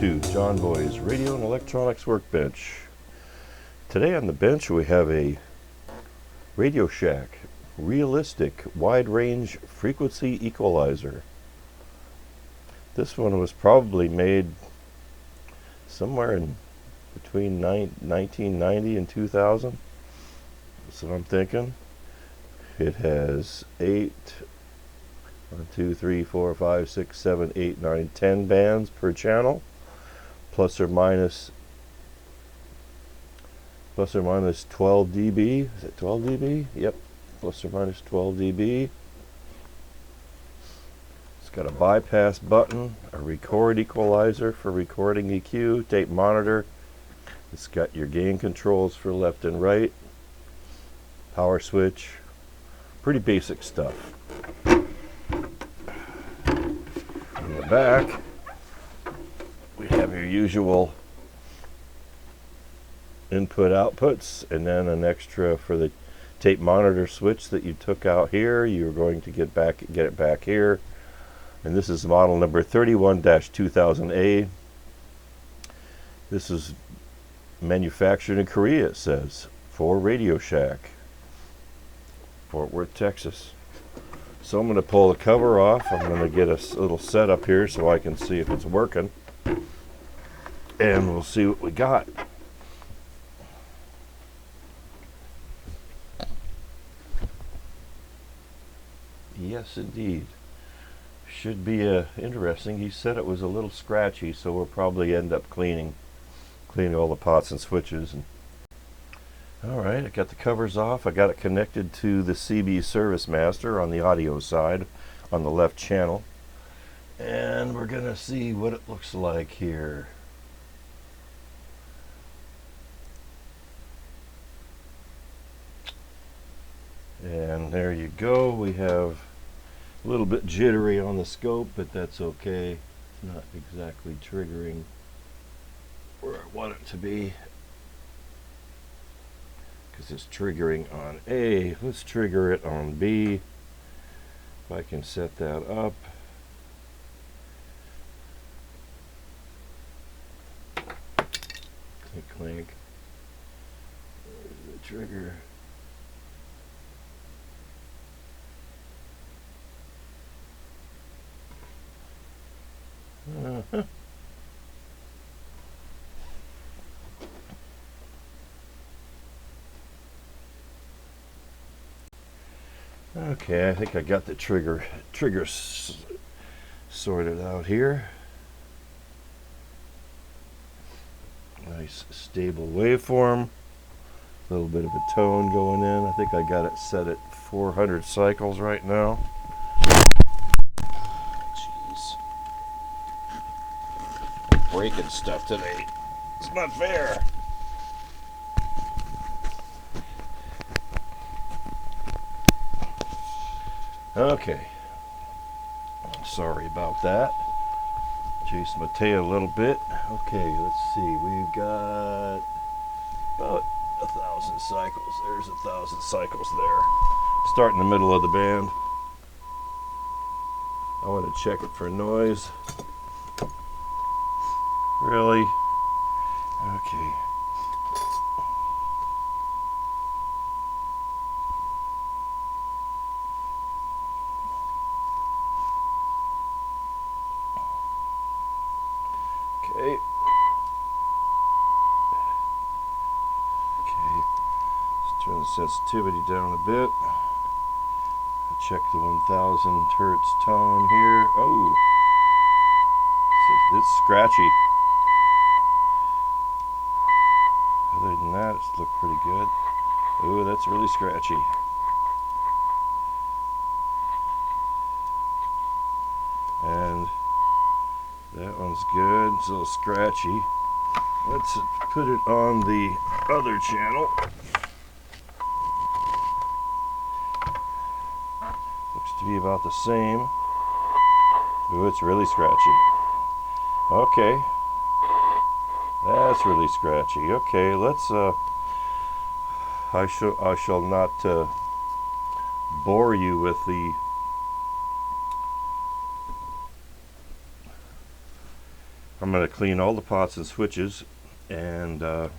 to John Boy's Radio and Electronics Workbench. Today on the bench we have a Radio Shack Realistic Wide Range Frequency Equalizer. This one was probably made somewhere in between 1990 and 2000. That's what I'm thinking. It has 10 bands per channel, plus or minus 12 dB. Is it 12 dB? Yep, plus or minus 12 dB. It's got a bypass button, a record equalizer for recording EQ, tape monitor. It's got your gain controls for left and right, power switch, pretty basic stuff. In the back, we have your usual input outputs, and then an extra for the tape monitor switch that you took out here. You're going to get it back here. And this is model number 31-2000A. This is manufactured in Korea, it says, for Radio Shack, Fort Worth, Texas. So I'm going to pull the cover off. I'm going to get a little setup here so I can see if it's working. And we'll see what we got. Yes, indeed. Should be interesting. He said it was a little scratchy, so we'll probably end up cleaning all the pots and switches. Alright, I got the covers off. I got it connected to the CB Service Master on the audio side on the left channel. And we're going to see what it looks like here. And there you go. We have a little bit jittery on the scope, but that's okay. It's not exactly triggering where I want it to be, because it's triggering on A. Let's trigger it on B. If I can set that up. Clink, clink. There's the trigger. Okay, I think I got the trigger sorted out here. Nice stable waveform. A little bit of a tone going in. I think I got it set at 400 cycles right now. Jeez. Breaking stuff today. It's not fair. Okay. Sorry about that. Chase my tail a little bit. Okay, let's see. We've got about 1,000 cycles. There's 1,000 cycles there. Start in the middle of the band. I want to check it for noise. Really? Okay. Okay. Let's turn the sensitivity down a bit. I'll check the 1,000 hertz tone here. Oh, it's scratchy. Other than that, it's looked pretty good. Ooh, that's really scratchy. And that one's good. It's a little scratchy. Let's put it on the other channel. Looks to be about the same. Ooh, it's really scratchy. Okay. That's really scratchy. Okay, let's I shall not bore you with the I'm going to clean all the pots and switches, and you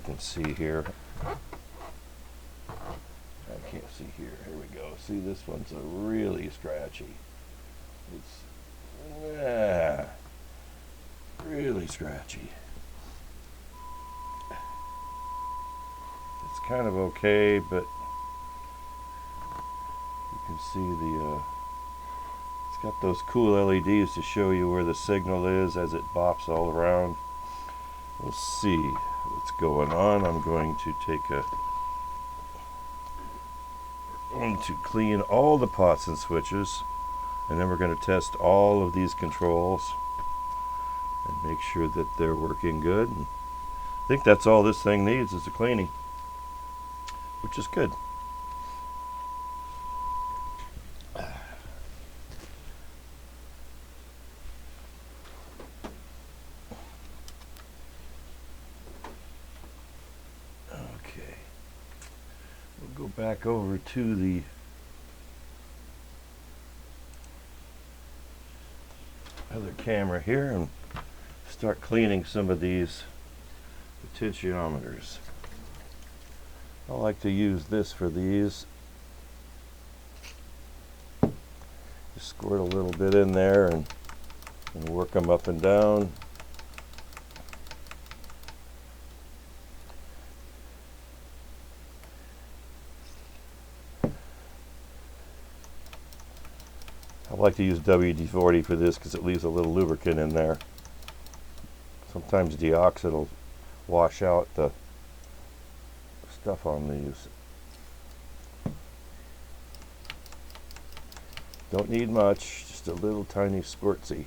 can see here. I can't see here. Here we go. See, this one's a really scratchy. It's really scratchy. It's kind of okay, but you can see the it's got those cool LEDs to show you where the signal is as it bops all around. We'll see what's going on. I'm going to clean all the pots and switches, and then we're going to test all of these controls and make sure that they're working good. And I think that's all this thing needs is a cleaning, which is good. Okay, we'll go back over to the other camera here and start cleaning some of these potentiometers. I like to use this for these. Just squirt a little bit in there and work them up and down. I like to use WD-40 for this because it leaves a little lubricant in there. Sometimes deoxit will wash out the stuff on these. Don't need much, just a little tiny squirtsy.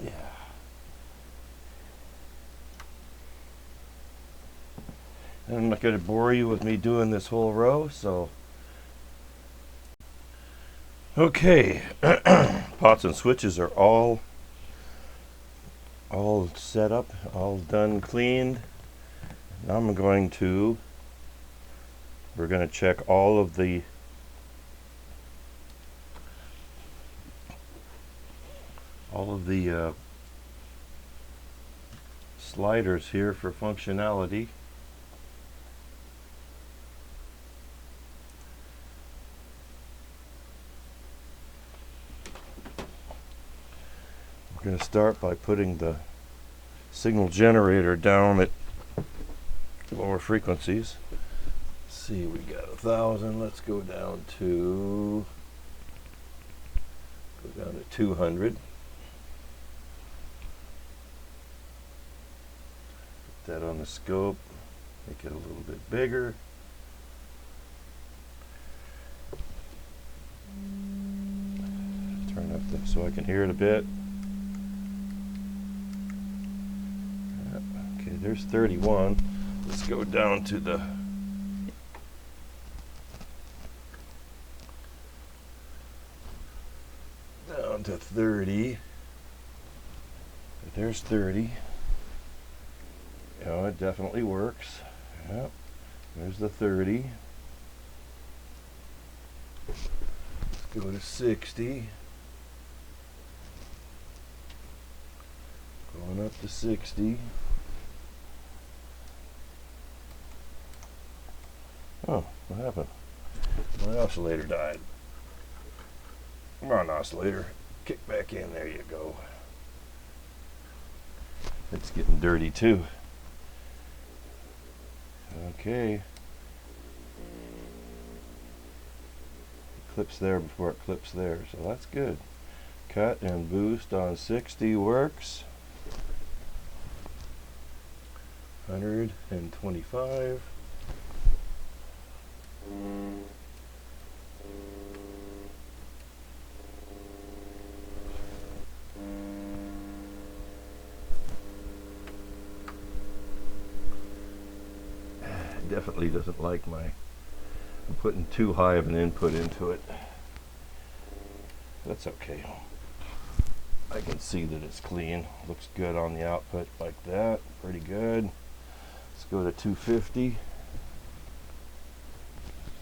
Yeah. And I'm not going to bore you with me doing this whole row, so okay. Pots and switches are all set up, all done, cleaned. Now we're going to check all of the sliders here for functionality. We're going to start by putting the signal generator down at lower frequencies. Let's see, we got 1,000. Let's go down to 200. Put that on the scope. Make it a little bit bigger. Turn up this so I can hear it a bit. Okay, there's 31. Let's go down to down to 30. There's 30. Oh, it definitely works. Yep. There's the 30. Let's go to 60. Going up to 60. Oh, what happened? My oscillator died. Come on, oscillator. Kick back in. There you go. It's getting dirty too. Okay. It clips there before it clips there, so that's good. Cut and boost on 60 works. 125. Definitely doesn't like I'm putting too high of an input into it. That's okay. I can see that it's clean. Looks good on the output like that. Pretty good. Let's go to 250.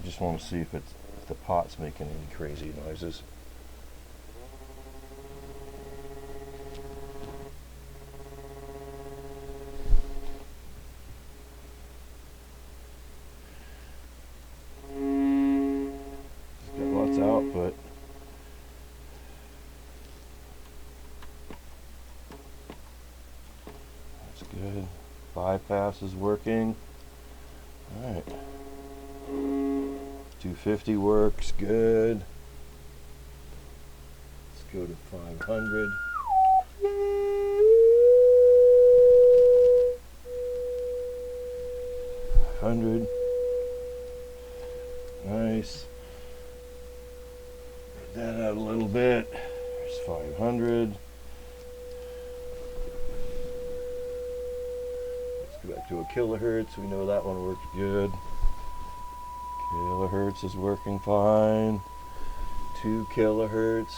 Just want to see if the pot's making any crazy noises. It's got lots of output. That's good. Bypass is working. All right. 250 works good. Let's go to 500. Nice. Get that out a little bit. There's 500. Let's go back to a kilohertz. We know that one worked good. Kilohertz is working fine. 2 kilohertz.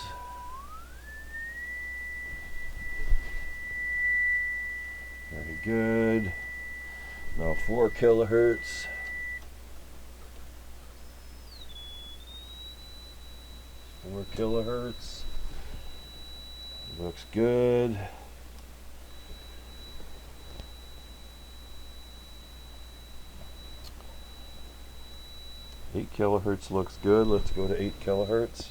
Very good. Now 4 kilohertz. 4 kilohertz. Looks good. Eight kilohertz looks good. Let's go to 8 kilohertz.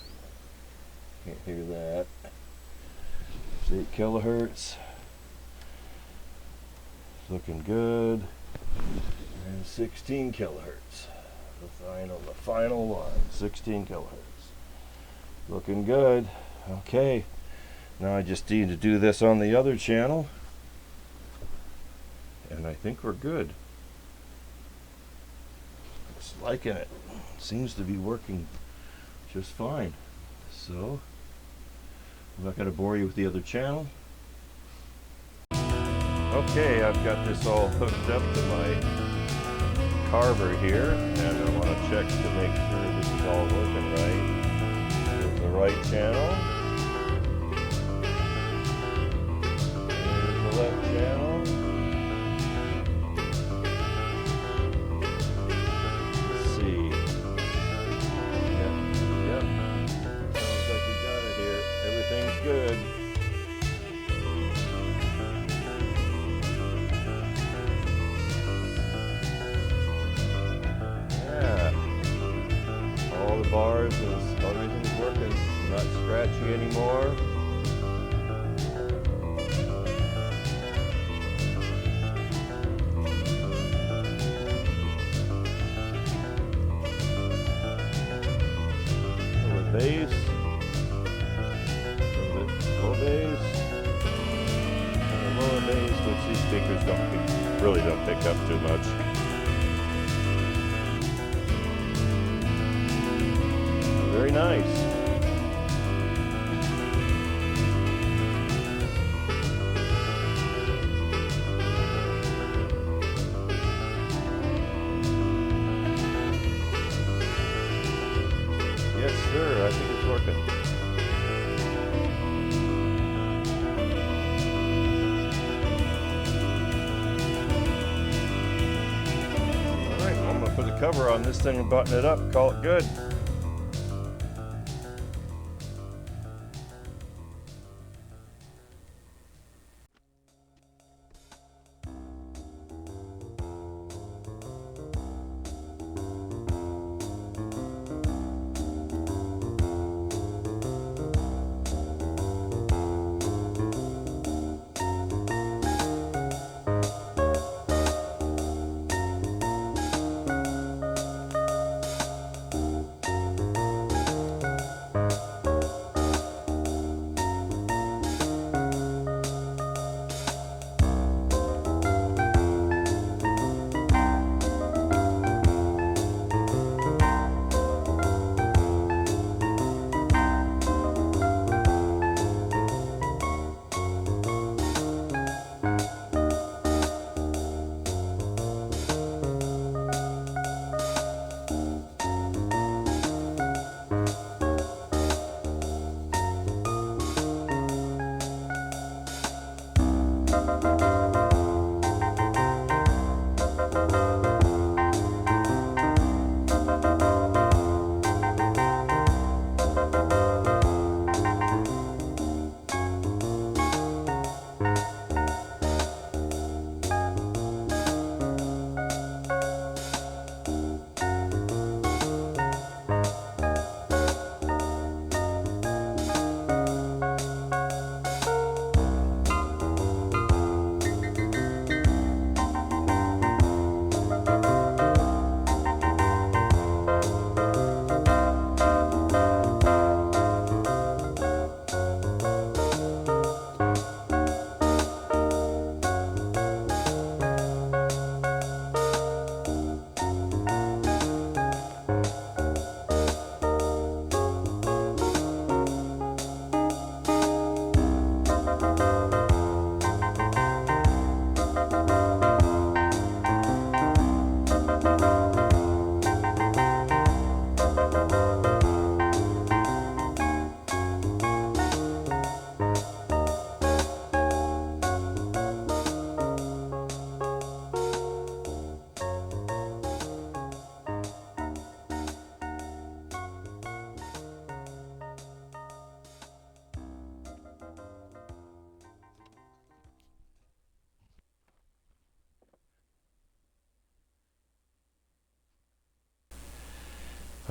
Can't hear that. It's 8 kilohertz. Looking good. And 16 kilohertz. The final one. 16 kilohertz. Looking good. Okay. Now I just need to do this on the other channel. And I think we're good. Just liking it. Seems to be working just fine. So, I'm not going to bore you with the other channel. Okay, I've got this all hooked up to my carver here, and I want to check to make sure this is all working right. Here's the right channel. Here's the left channel. Let's see. Yep. Sounds like we got it here. Everything's good. Bars is everything's working, not scratchy anymore. Lower bass, a little bit low bass, and lower bass, which these speakers really don't pick up too much. Very nice. Yes, sir. I think it's working. All right, well, I'm going to put a cover on this thing and button it up. Call it good.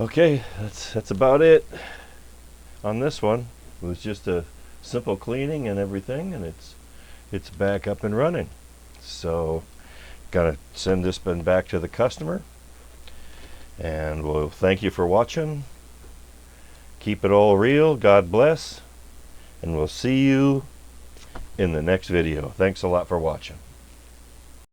Okay, that's about it on this one. It was just a simple cleaning and everything, and it's back up and running. So gotta send this bin back to the customer, and we'll thank you for watching. Keep it all real. God bless, and we'll see you in the next video. Thanks a lot for watching.